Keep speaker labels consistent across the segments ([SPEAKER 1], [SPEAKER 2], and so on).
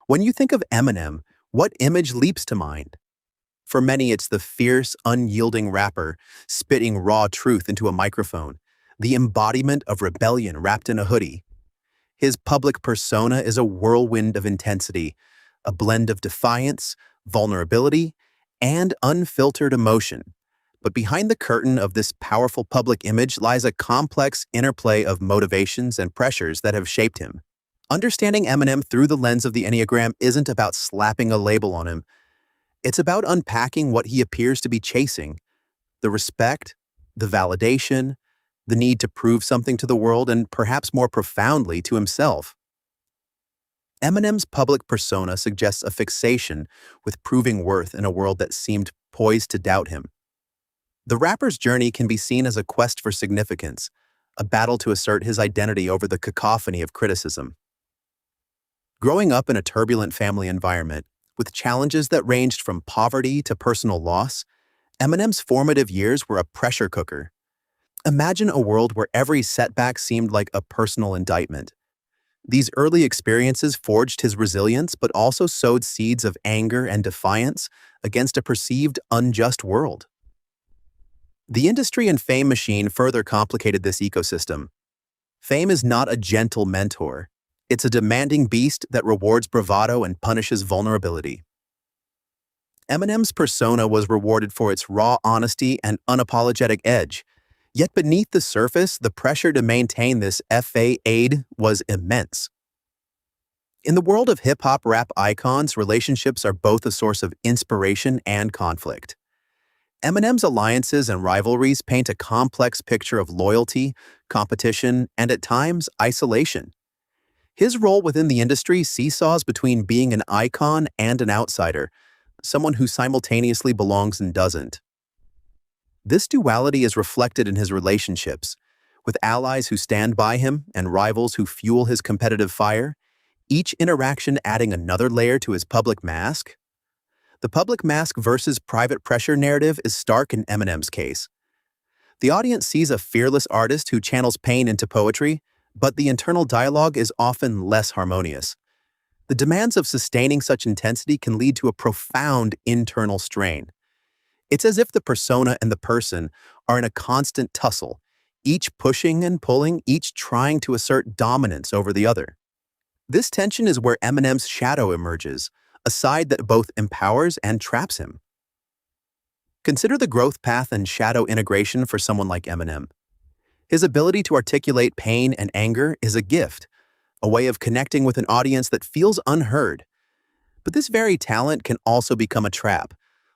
[SPEAKER 1] When you think of Eminem, what image leaps to mind? For many, it's the fierce, unyielding rapper spitting raw truth into a microphone, the embodiment of rebellion wrapped in a hoodie. His public persona is a whirlwind of intensity, a blend of defiance, vulnerability, and unfiltered emotion. But behind the curtain of this powerful public image lies a complex interplay of motivations and pressures that have shaped him. Understanding Eminem through the lens of the Enneagram isn't about slapping a label on him. It's about unpacking what he appears to be chasing: the respect, the validation, the need to prove something to the world, and perhaps more profoundly to himself. Eminem's public persona suggests a fixation with proving worth in a world that seemed poised to doubt him. The rapper's journey can be seen as a quest for significance, a battle to assert his identity over the cacophony of criticism. Growing up in a turbulent family environment, with challenges that ranged from poverty to personal loss, Eminem's formative years were a pressure cooker. Imagine a world where every setback seemed like a personal indictment. These early experiences forged his resilience but also sowed seeds of anger and defiance against a perceived unjust world. The industry and fame machine further complicated this ecosystem. Fame is not a gentle mentor. It's a demanding beast that rewards bravado and punishes vulnerability. Eminem's persona was rewarded for its raw honesty and unapologetic edge, yet beneath the surface, the pressure to maintain this facade was immense. In the world of hip-hop rap icons, relationships are both a source of inspiration and conflict. Eminem's alliances and rivalries paint a complex picture of loyalty, competition, and at times, isolation. His role within the industry seesaws between being an icon and an outsider, someone who simultaneously belongs and doesn't. This duality is reflected in his relationships, with allies who stand by him and rivals who fuel his competitive fire, each interaction adding another layer to his public mask. The public mask versus private pressure narrative is stark in Eminem's case. The audience sees a fearless artist who channels pain into poetry, but the internal dialogue is often less harmonious. The demands of sustaining such intensity can lead to a profound internal strain. It's as if the persona and the person are in a constant tussle, each pushing and pulling, each trying to assert dominance over the other. This tension is where Eminem's shadow emerges, a side that both empowers and traps him. Consider the growth path and shadow integration for someone like Eminem. His ability to articulate pain and anger is a gift, a way of connecting with an audience that feels unheard. But this very talent can also become a trap,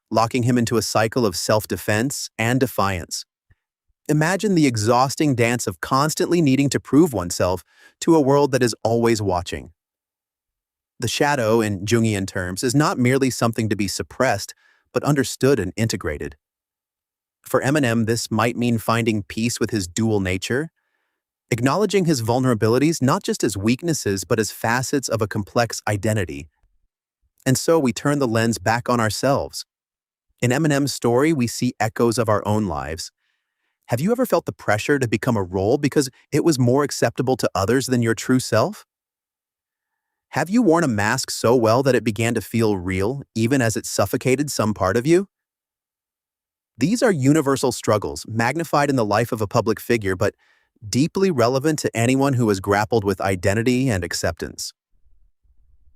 [SPEAKER 1] locking him into a cycle of self-defense and defiance. Imagine the exhausting dance of constantly needing to prove oneself to a world that is always watching. The shadow, in Jungian terms, is not merely something to be suppressed, but understood and integrated. For Eminem, this might mean finding peace with his dual nature, acknowledging his vulnerabilities not just as weaknesses but as facets of a complex identity. And so we turn the lens back on ourselves. In Eminem's story, we see echoes of our own lives. Have you ever felt the pressure to become a role because it was more acceptable to others than your true self? Have you worn a mask so well that it began to feel real, even as it suffocated some part of you? These are universal struggles, magnified in the life of a public figure, but deeply relevant to anyone who has grappled with identity and acceptance.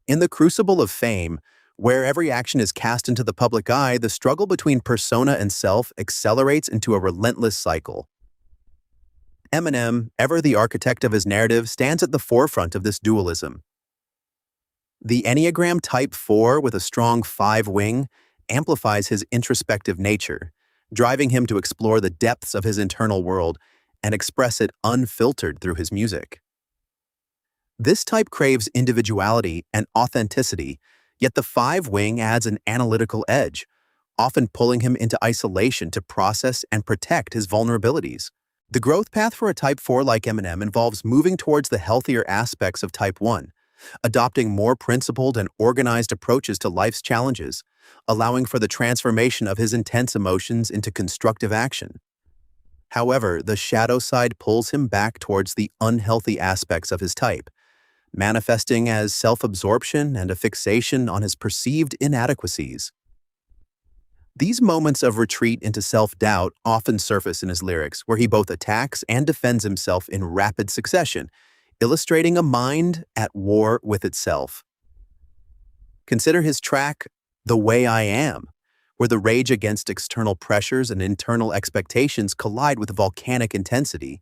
[SPEAKER 1] In the crucible of fame, where every action is cast into the public eye, the struggle between persona and self accelerates into a relentless cycle. Eminem, ever the architect of his narrative, stands at the forefront of this dualism. The Enneagram Type 4 with a strong 5 wing amplifies his introspective nature, driving him to explore the depths of his internal world and express it unfiltered through his music. This type craves individuality and authenticity, yet the 5 wing adds an analytical edge, often pulling him into isolation to process and protect his vulnerabilities. The growth path for a Type 4 like Eminem involves moving towards the healthier aspects of Type 1, adopting more principled and organized approaches to life's challenges, allowing for the transformation of his intense emotions into constructive action. However, the shadow side pulls him back towards the unhealthy aspects of his type, manifesting as self-absorption and a fixation on his perceived inadequacies. These moments of retreat into self-doubt often surface in his lyrics, where he both attacks and defends himself in rapid succession, illustrating a mind at war with itself. Consider his track, The Way I Am, where the rage against external pressures and internal expectations collide with volcanic intensity.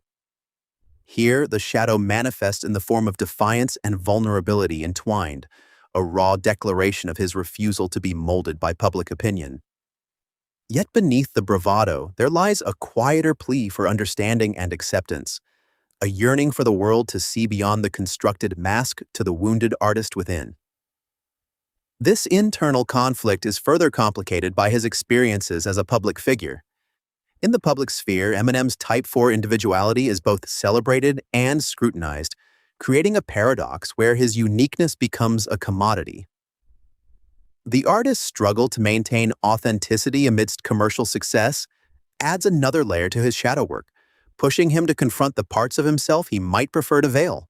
[SPEAKER 1] Here, the shadow manifests in the form of defiance and vulnerability entwined, a raw declaration of his refusal to be molded by public opinion. Yet beneath the bravado, there lies a quieter plea for understanding and acceptance, a yearning for the world to see beyond the constructed mask to the wounded artist within. This internal conflict is further complicated by his experiences as a public figure. In the public sphere, Eminem's Type 4 individuality is both celebrated and scrutinized, creating a paradox where his uniqueness becomes a commodity. The artist's struggle to maintain authenticity amidst commercial success adds another layer to his shadow work, pushing him to confront the parts of himself he might prefer to veil.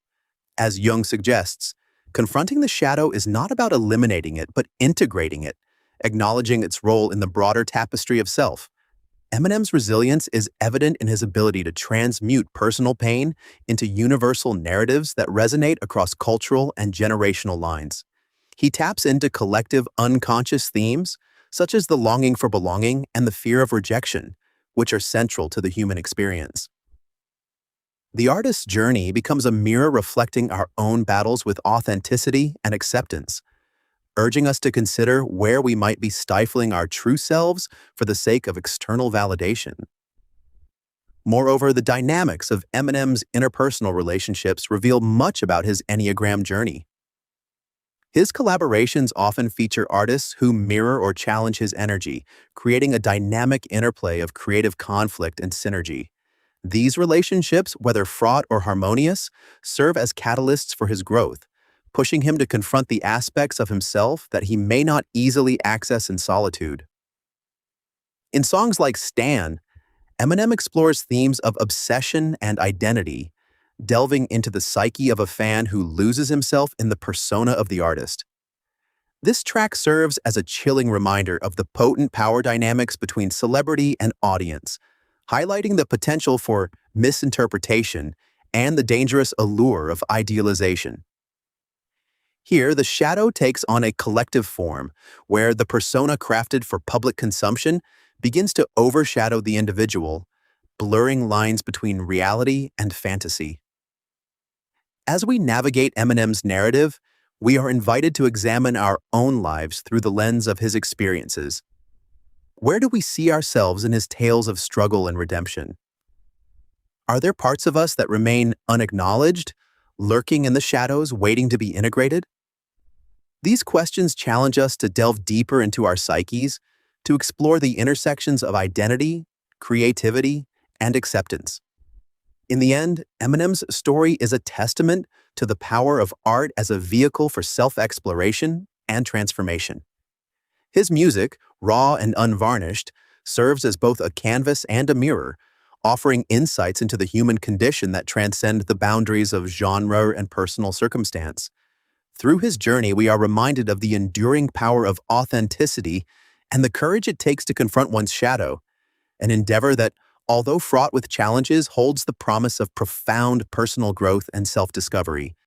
[SPEAKER 1] As Jung suggests, confronting the shadow is not about eliminating it, but integrating it, acknowledging its role in the broader tapestry of self. Eminem's resilience is evident in his ability to transmute personal pain into universal narratives that resonate across cultural and generational lines. He taps into collective unconscious themes, such as the longing for belonging and the fear of rejection, which are central to the human experience. The artist's journey becomes a mirror reflecting our own battles with authenticity and acceptance, urging us to consider where we might be stifling our true selves for the sake of external validation. Moreover, the dynamics of Eminem's interpersonal relationships reveal much about his Enneagram journey. His collaborations often feature artists who mirror or challenge his energy, creating a dynamic interplay of creative conflict and synergy. These relationships, whether fraught or harmonious, serve as catalysts for his growth, pushing him to confront the aspects of himself that he may not easily access in solitude. In songs like Stan, Eminem explores themes of obsession and identity, delving into the psyche of a fan who loses himself in the persona of the artist. This track serves as a chilling reminder of the potent power dynamics between celebrity and audience, highlighting the potential for misinterpretation and the dangerous allure of idealization. Here, the shadow takes on a collective form, where the persona crafted for public consumption begins to overshadow the individual, blurring lines between reality and fantasy. As we navigate Eminem's narrative, we are invited to examine our own lives through the lens of his experiences. Where do we see ourselves in his tales of struggle and redemption? Are there parts of us that remain unacknowledged, lurking in the shadows, waiting to be integrated? These questions challenge us to delve deeper into our psyches, to explore the intersections of identity, creativity, and acceptance. In the end, Eminem's story is a testament to the power of art as a vehicle for self-exploration and transformation. His music, raw and unvarnished, serves as both a canvas and a mirror, offering insights into the human condition that transcend the boundaries of genre and personal circumstance. Through his journey, we are reminded of the enduring power of authenticity and the courage it takes to confront one's shadow, an endeavor that, although fraught with challenges, holds the promise of profound personal growth and self-discovery.